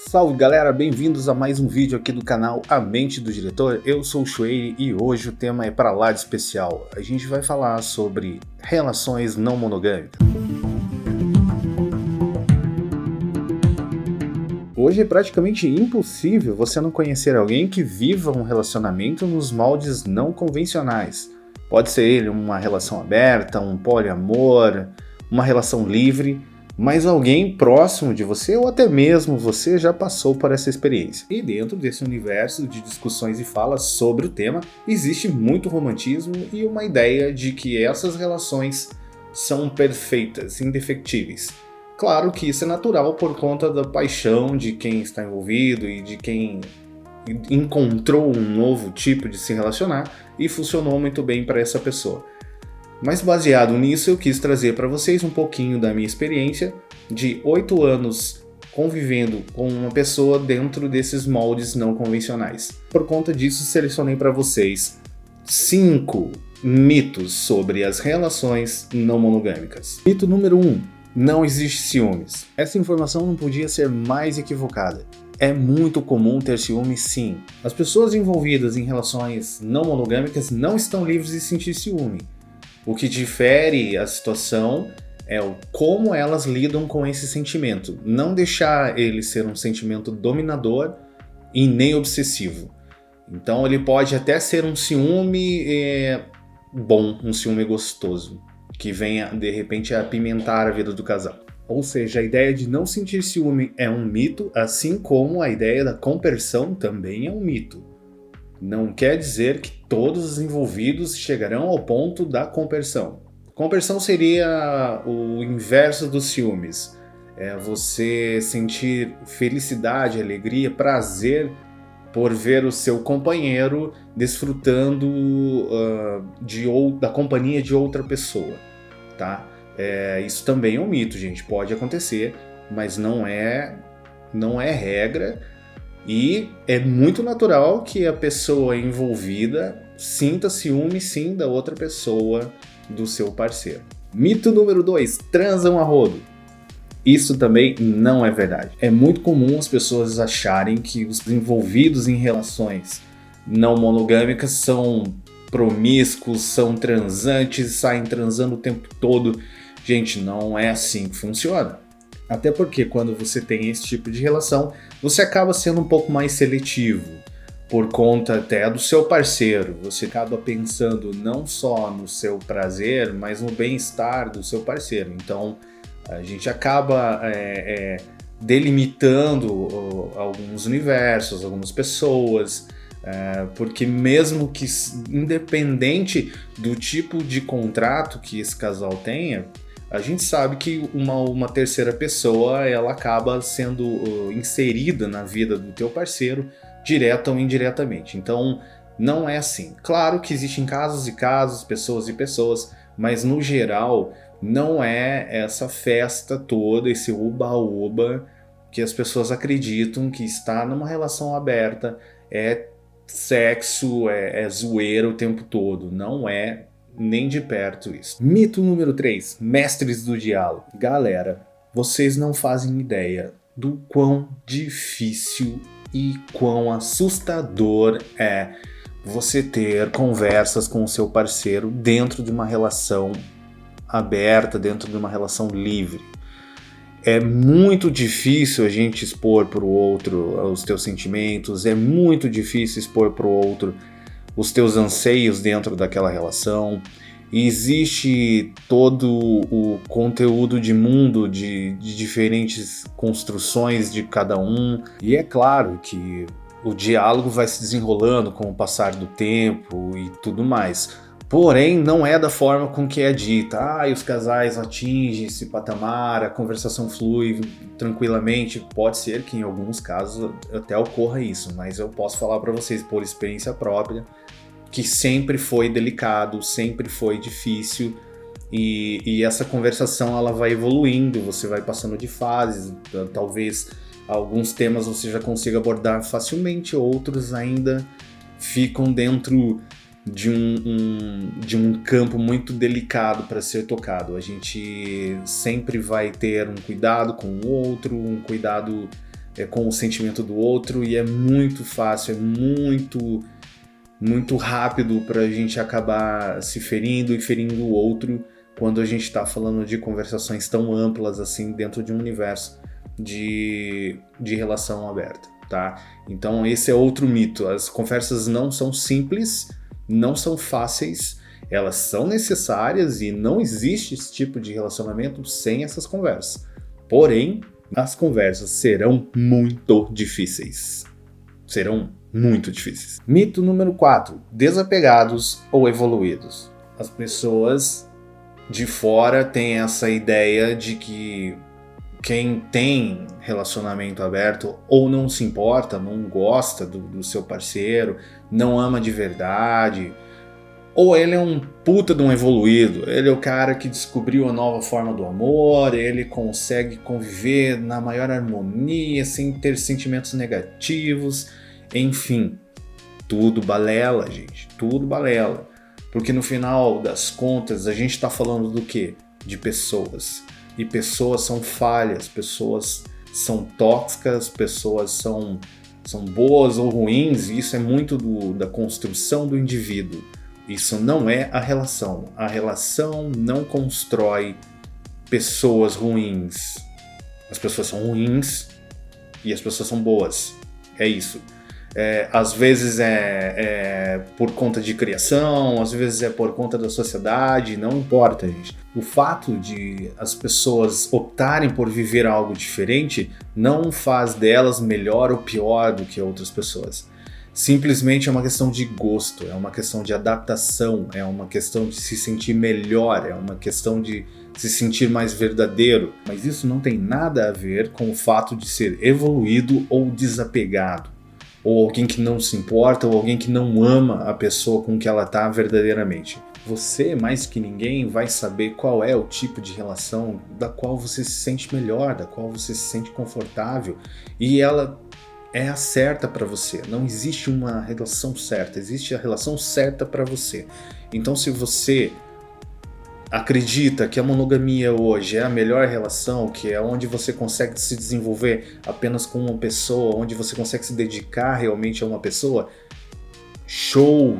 Salve galera, bem-vindos a mais um vídeo aqui do canal A Mente do Diretor. Eu sou o Shuei e hoje o tema é pra lá de especial. A gente vai falar sobre relações não monogâmicas. Hoje é praticamente impossível você não conhecer alguém que viva um relacionamento nos moldes não convencionais. Pode ser ele uma relação aberta, um poliamor, uma relação livre, mas alguém próximo de você ou até mesmo você já passou por essa experiência. E dentro desse universo de discussões e falas sobre o tema, existe muito romantismo e uma ideia de que essas relações são perfeitas, indefectíveis. Claro que isso é natural por conta da paixão de quem está envolvido e de quem encontrou um novo tipo de se relacionar e funcionou muito bem para essa pessoa. Mas baseado nisso, eu quis trazer para vocês um pouquinho da minha experiência de 8 anos convivendo com uma pessoa dentro desses moldes não convencionais. Por conta disso, selecionei para vocês 5 mitos sobre as relações não monogâmicas. Mito número 1. Não existe ciúmes. Essa informação não podia ser mais equivocada. É muito comum ter ciúmes, sim. As pessoas envolvidas em relações não monogâmicas não estão livres de sentir ciúme. O que difere a situação é o como elas lidam com esse sentimento. Não deixar ele ser um sentimento dominador e nem obsessivo. Então ele pode até ser um ciúme bom, um ciúme gostoso, que venha de repente a apimentar a vida do casal. Ou seja, a ideia de não sentir ciúme é um mito, assim como a ideia da compersão também é um mito. Não quer dizer que todos os envolvidos chegarão ao ponto da compersão. Compersão seria o inverso dos ciúmes. É você sentir felicidade, alegria, prazer por ver o seu companheiro desfrutando da companhia de outra pessoa, tá? Isso também é um mito, gente. Pode acontecer, mas não é regra. E é muito natural que a pessoa envolvida sinta ciúme, sim, da outra pessoa, do seu parceiro. Mito número 2, transam a rodo. Isso também não é verdade. É muito comum as pessoas acharem que os envolvidos em relações não monogâmicas são promíscuos, são transantes, saem transando o tempo todo. Gente, não é assim que funciona. Até porque quando você tem esse tipo de relação, você acaba sendo um pouco mais seletivo, por conta até do seu parceiro. Você acaba pensando não só no seu prazer, mas no bem-estar do seu parceiro. Então, a gente acaba delimitando alguns universos, algumas pessoas, porque mesmo que, independente do tipo de contrato que esse casal tenha, a gente sabe que uma terceira pessoa ela acaba sendo inserida na vida do teu parceiro, direta ou indiretamente. Então, não é assim. Claro que existem casos e casos, pessoas e pessoas, mas no geral, não é essa festa toda, esse uba-uba que as pessoas acreditam que está numa relação aberta, é sexo, é zoeira o tempo todo. Não é nem de perto isso. Mito número 3, mestres do diálogo. Galera, vocês não fazem ideia do quão difícil e quão assustador é você ter conversas com o seu parceiro dentro de uma relação aberta, dentro de uma relação livre. É muito difícil a gente expor para o outro os teus sentimentos, é muito difícil expor para o outro os teus anseios dentro daquela relação. E existe todo o conteúdo de mundo de diferentes construções de cada um. E é claro que o diálogo vai se desenrolando com o passar do tempo e tudo mais. Porém, não é da forma com que é dita. Os casais atingem esse patamar, a conversação flui tranquilamente. Pode ser que em alguns casos até ocorra isso, mas eu posso falar para vocês por experiência própria que sempre foi delicado, sempre foi difícil e essa conversação ela vai evoluindo, você vai passando de fases, talvez alguns temas você já consiga abordar facilmente, outros ainda ficam dentro de um campo muito delicado para ser tocado. A gente sempre vai ter um cuidado com o outro, um cuidado com o sentimento do outro, e é muito fácil, é muito rápido para a gente acabar se ferindo e ferindo o outro quando a gente está falando de conversações tão amplas assim dentro de um universo de relação aberta, tá? Então esse é outro mito. As conversas não são simples, não são fáceis, elas são necessárias e não existe esse tipo de relacionamento sem essas conversas. Porém, as conversas serão muito difíceis. Serão muito difíceis. Mito número 4. Desapegados ou evoluídos. As pessoas de fora têm essa ideia de que quem tem relacionamento aberto ou não se importa, não gosta do seu parceiro, não ama de verdade, ou ele é um puta de um evoluído, ele é o cara que descobriu a nova forma do amor, ele consegue conviver na maior harmonia, sem ter sentimentos negativos, enfim, tudo balela, gente, tudo balela. Porque no final das contas a gente está falando do quê? De pessoas. E pessoas são falhas, pessoas são tóxicas, pessoas são boas ou ruins, e isso é muito da construção do indivíduo. Isso não é a relação. A relação não constrói pessoas ruins. As pessoas são ruins e as pessoas são boas. É isso. Às vezes é por conta de criação, às vezes é por conta da sociedade, não importa, gente. O fato de as pessoas optarem por viver algo diferente não faz delas melhor ou pior do que outras pessoas. Simplesmente é uma questão de gosto, é uma questão de adaptação, é uma questão de se sentir melhor, é uma questão de se sentir mais verdadeiro. Mas isso não tem nada a ver com o fato de ser evoluído ou desapegado, ou alguém que não se importa, ou alguém que não ama a pessoa com que ela está verdadeiramente. Você, mais que ninguém, vai saber qual é o tipo de relação da qual você se sente melhor, da qual você se sente confortável, e ela é a certa para você. Não existe uma relação certa, existe a relação certa para você. Então, se você acredita que a monogamia hoje é a melhor relação, que é onde você consegue se desenvolver apenas com uma pessoa, onde você consegue se dedicar realmente a uma pessoa, show!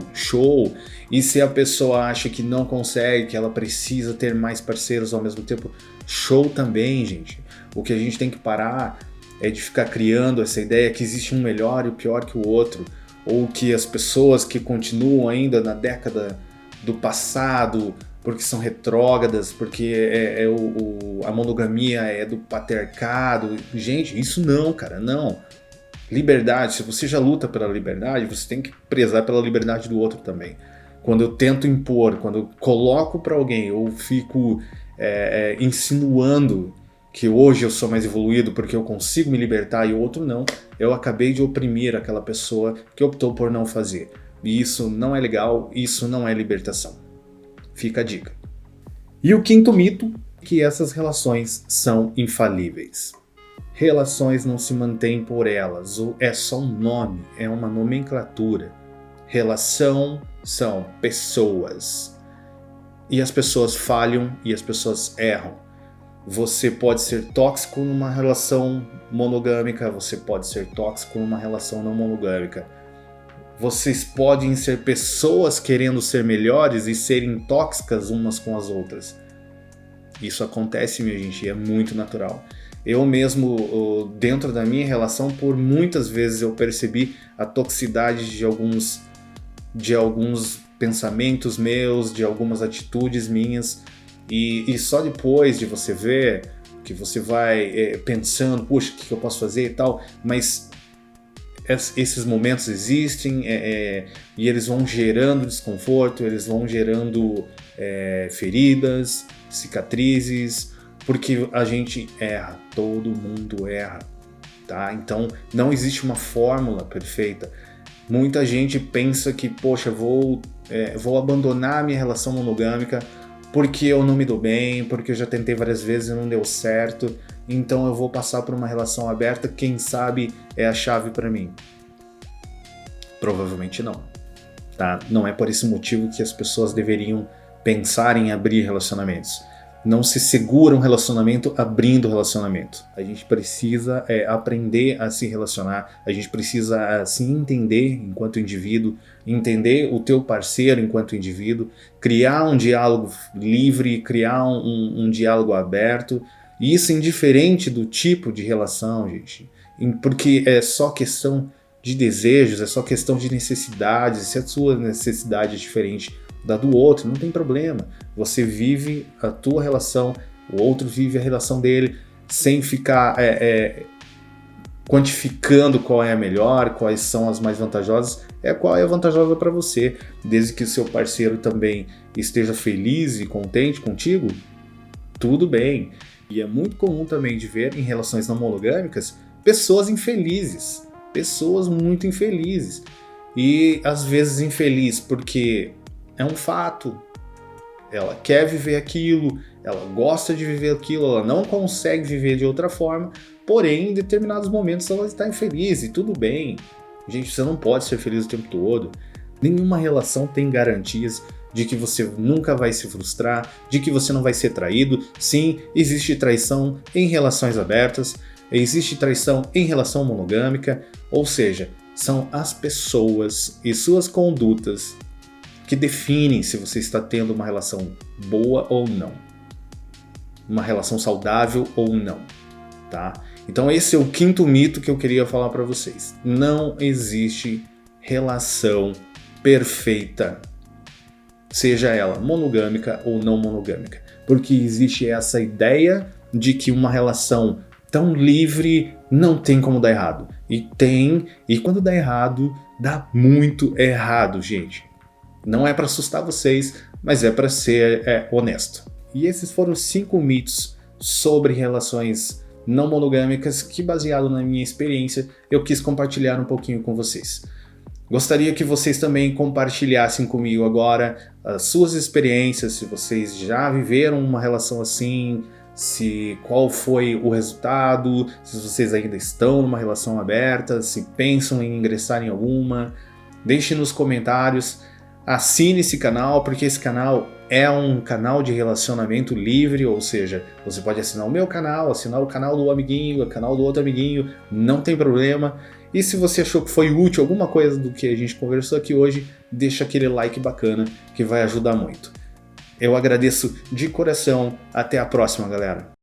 E se a pessoa acha que não consegue, que ela precisa ter mais parceiros ao mesmo tempo, show também, gente. O que a gente tem que parar é de ficar criando essa ideia que existe um melhor e o pior que o outro, ou que as pessoas que continuam ainda na década do passado, porque são retrógradas, porque a monogamia é do patriarcado. Gente, isso não, cara, não. Liberdade, se você já luta pela liberdade, você tem que prezar pela liberdade do outro também. Quando eu tento impor, quando eu coloco para alguém, ou fico insinuando que hoje eu sou mais evoluído porque eu consigo me libertar e o outro não, eu acabei de oprimir aquela pessoa que optou por não fazer. E isso não é legal, isso não é libertação. Fica a dica. E o quinto mito, que essas relações são infalíveis. Relações não se mantêm por elas, é só um nome, é uma nomenclatura. Relação são pessoas. E as pessoas falham e as pessoas erram. Você pode ser tóxico numa relação monogâmica, você pode ser tóxico numa relação não monogâmica. Vocês podem ser pessoas querendo ser melhores e serem tóxicas umas com as outras. Isso acontece, minha gente, e é muito natural. Eu mesmo, dentro da minha relação, por muitas vezes eu percebi a toxicidade de alguns pensamentos meus, de algumas atitudes minhas. E só depois de você ver, que você vai pensando, puxa, o que eu posso fazer e tal, mas esses momentos existem e eles vão gerando desconforto, eles vão gerando feridas, cicatrizes, porque a gente erra, todo mundo erra, tá? Então não existe uma fórmula perfeita. Muita gente pensa que, poxa, vou abandonar a minha relação monogâmica porque eu não me dou bem, porque eu já tentei várias vezes e não deu certo, então eu vou passar por uma relação aberta, quem sabe é a chave para mim. Provavelmente não, tá? Não é por esse motivo que as pessoas deveriam pensar em abrir relacionamentos. não se segura um relacionamento abrindo o relacionamento. A gente precisa aprender a se relacionar, a gente precisa se entender enquanto indivíduo, entender o teu parceiro enquanto indivíduo, criar um diálogo livre, criar um diálogo aberto, e isso indiferente do tipo de relação, gente, porque é só questão de desejos, é só questão de necessidades. Se a sua necessidade é diferente da do outro, não tem problema. Você vive a tua relação, o outro vive a relação dele, sem ficar quantificando qual é a melhor, quais são as mais vantajosas, qual é a vantajosa para você, desde que o seu parceiro também esteja feliz e contente contigo, tudo bem. E é muito comum também de ver em relações não monogâmicas pessoas infelizes, pessoas muito infelizes, e às vezes infeliz porque é um fato, ela quer viver aquilo, ela gosta de viver aquilo, ela não consegue viver de outra forma, porém em determinados momentos ela está infeliz e tudo bem. Gente, você não pode ser feliz o tempo todo. Nenhuma relação tem garantias de que você nunca vai se frustrar, de que você não vai ser traído. Sim, existe traição em relações abertas, existe traição em relação monogâmica, ou seja, são as pessoas e suas condutas que definem se você está tendo uma relação boa ou não, uma relação saudável ou não, tá? Então esse é o quinto mito que eu queria falar para vocês. Não existe relação perfeita, seja ela monogâmica ou não monogâmica, porque existe essa ideia de que uma relação tão livre não tem como dar errado. E quando dá errado, dá muito errado, gente. Não é para assustar vocês, mas é para ser honesto. E esses foram 5 mitos sobre relações não monogâmicas que, baseado na minha experiência, eu quis compartilhar um pouquinho com vocês. Gostaria que vocês também compartilhassem comigo agora as suas experiências, se vocês já viveram uma relação assim, qual foi o resultado, se vocês ainda estão numa relação aberta, se pensam em ingressar em alguma. Deixe nos comentários. Assine esse canal, porque esse canal é um canal de relacionamento livre, ou seja, você pode assinar o meu canal, assinar o canal do amiguinho, o canal do outro amiguinho, não tem problema. E se você achou que foi útil alguma coisa do que a gente conversou aqui hoje, deixa aquele like bacana que vai ajudar muito. Eu agradeço de coração. Até a próxima, galera.